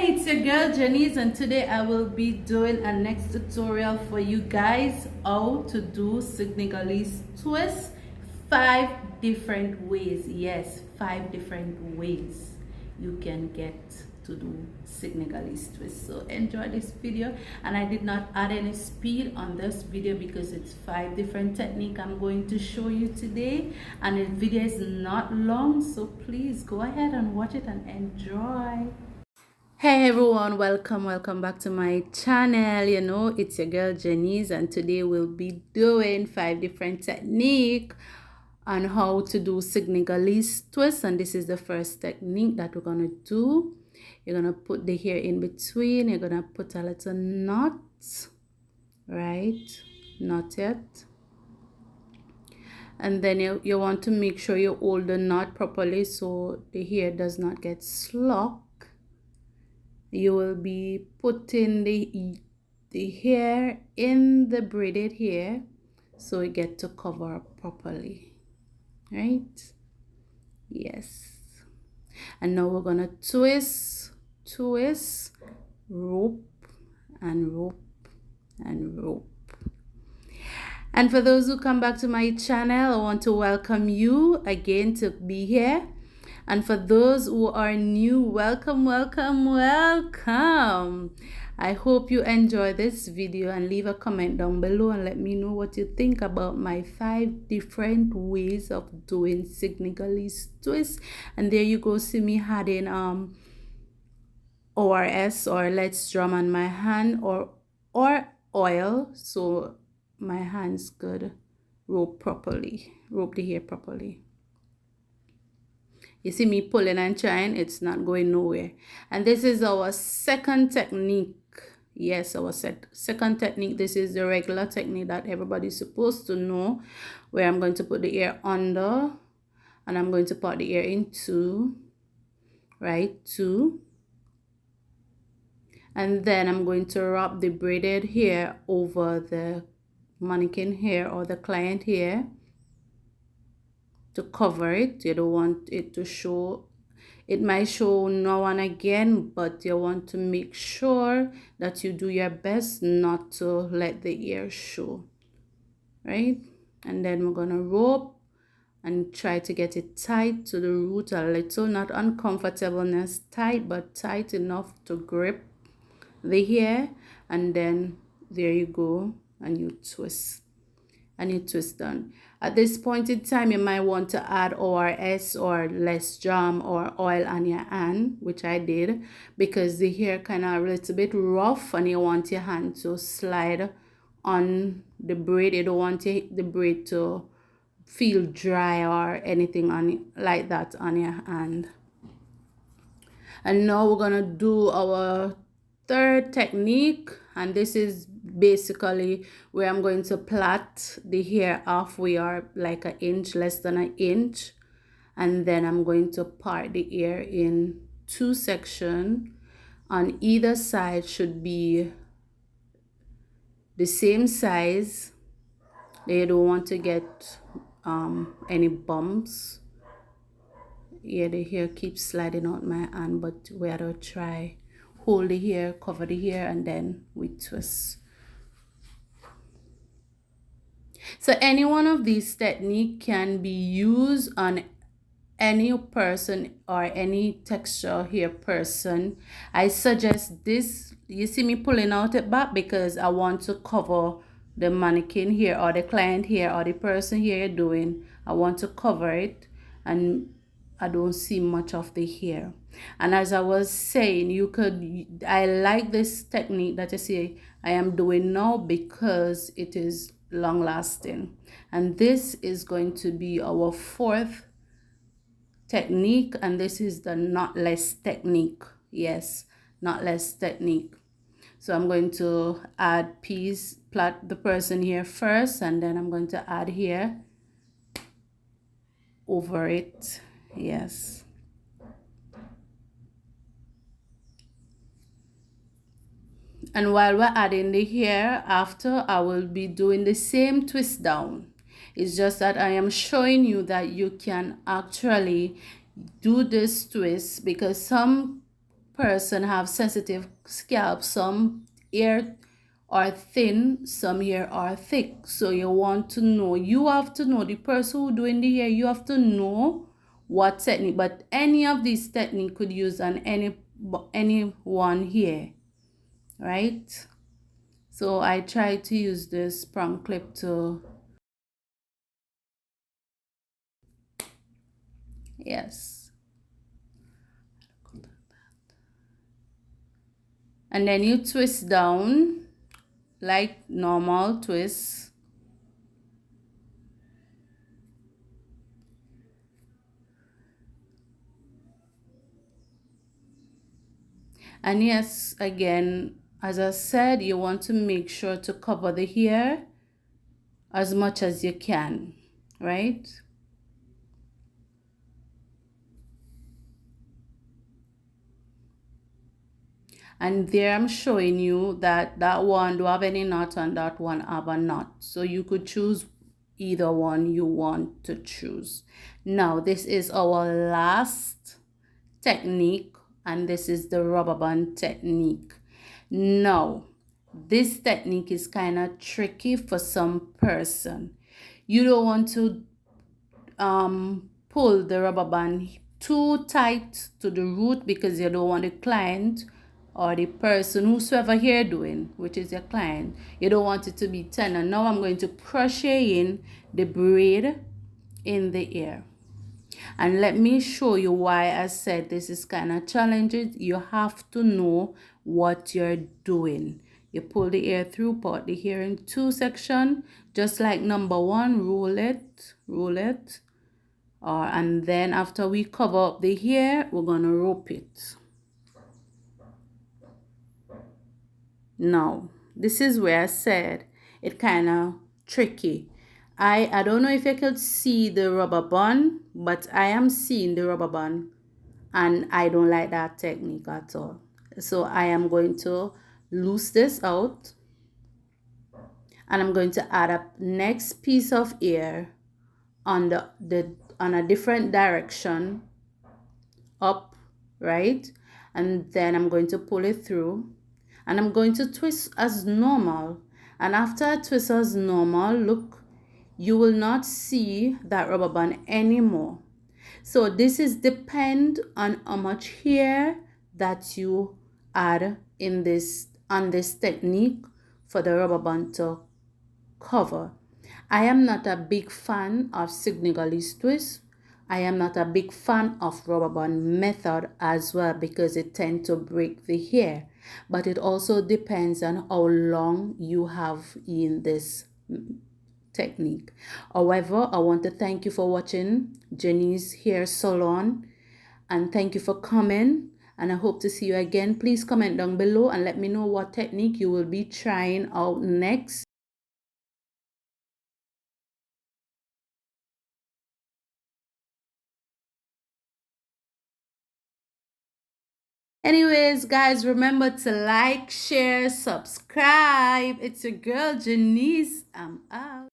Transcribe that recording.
It's your girl Jenese, and today I will be doing a next tutorial for you guys how to do Senegalese twist 5 different ways. Yes, 5 different ways you can get to do Senegalese twist. So enjoy this video, and I did not add any speed on this video because it's 5 different techniques I'm going to show you today, and the video is not long, so please go ahead and watch it and enjoy. Hey everyone, welcome back to my channel. It's your girl Jenese, and today we'll be doing 5 different techniques on how to do Senegalese twist. And this is the first technique that we're gonna do. You're gonna put the hair in between. You're gonna put a little knot, right? Not yet. And then you want to make sure you hold the knot properly so the hair does not get slop. You will be putting the hair in the braided hair so it get to cover up properly, right? Yes. And now we're gonna twist, rope and rope and rope. And for those who come back to my channel, I want to welcome you again to be here. And for those who are new, welcome. I hope you enjoy this video, and leave a comment down below and let me know what you think about my 5 different ways of doing Senegalese twist. And there you go, see me adding ORS or let's drum on my hand or oil so my hands could rope the hair properly. You see me pulling and trying, it's not going nowhere. And this is our second technique. Yes, our second technique. This is the regular technique that everybody's supposed to know, where I'm going to put the hair under and I'm going to part the hair in two, right? Two. And then I'm going to wrap the braided hair over the mannequin hair or the client hair to cover it. You don't want it to show. It might show now and again, but you want to make sure that you do your best not to let the hair show, right? And then we're gonna rope and try to get it tight to the root a little, not uncomfortableness tight, but tight enough to grip the hair. And then there you go, and you twist. And you twist down. At this point in time, you might want to add ORS or less jam or oil on your hand, which I did, because the hair kind of a little bit rough and you want your hand to slide on the braid. You don't want the braid to feel dry or anything like that on your hand. And now we're gonna do our third technique, and this is basically where I'm going to plait the hair halfway or like an inch, less than an inch, and then I'm going to part the hair in 2 sections. On either side should be the same size. You don't want to get any bumps. Yeah, the hair keeps sliding out my hand, but we have to try hold the hair, cover the hair, and then we twist. So any one of these techniques can be used on any person or any texture hair person. I suggest this. You see me pulling out it back because I want to cover the mannequin hair or the client hair or the person here you're doing. I want to cover it, and I don't see much of the hair. And as I was saying, I like this technique that you see I am doing now because it is long lasting. And this is going to be our 4th technique, and this is the knotless technique. Yes, knotless technique. So I'm going to plait the person here first, and then I'm going to add here over it. Yes. And while we're adding the hair, after I will be doing the same twist down. It's just that I am showing you that you can actually do this twist, because some person have sensitive scalp. Some hair are thin, some hair are thick. So you want to know, you have to know, the person who doing the hair, you have to know what technique. But any of these technique could use on anyone here, right? So I try to use this sprung clip to, yes. And then you twist down like normal twist. And yes, again, as I said, you want to make sure to cover the hair as much as you can, right? And there I'm showing you that that one don't have any knot and that one have a knot. So you could choose either one you want to choose. Now this is our last technique, and this is the rubber band technique. Now this technique is kind of tricky for some person. You don't want to pull the rubber band too tight to the root because you don't want the client or the person, whosoever here doing, which is your client, you don't want it to be tender. Now I'm going to crochet in the braid in the ear. And let me show you why I said this is kind of challenging. You have to know what you're doing. You pull the hair through, part the hair in two sections, just like number one, roll it, and then after we cover up the hair, we're gonna rope it. Now, this is where I said it kind of tricky. I don't know if you could see the rubber band, but I am seeing the rubber band, and I don't like that technique at all. So I am going to loose this out, and I'm going to add a next piece of hair on on a different direction up, right? And then I'm going to pull it through, and I'm going to twist as normal. And after I twist as normal, look, you will not see that rubber band anymore. So this is depend on how much hair that you add in this, on this technique, for the rubber band to cover. I am not a big fan of Senegalese twist. I am not a big fan of rubber band method as well, because it tends to break the hair. But it also depends on how long you have in this technique. However, I want to thank you for watching Jenese Hair Salon, and thank you for coming, and I hope to see you again. Please comment down below and let me know what technique you will be trying out next. Anyways, guys, remember to like, share, subscribe. It's your girl, Jenese. I'm out.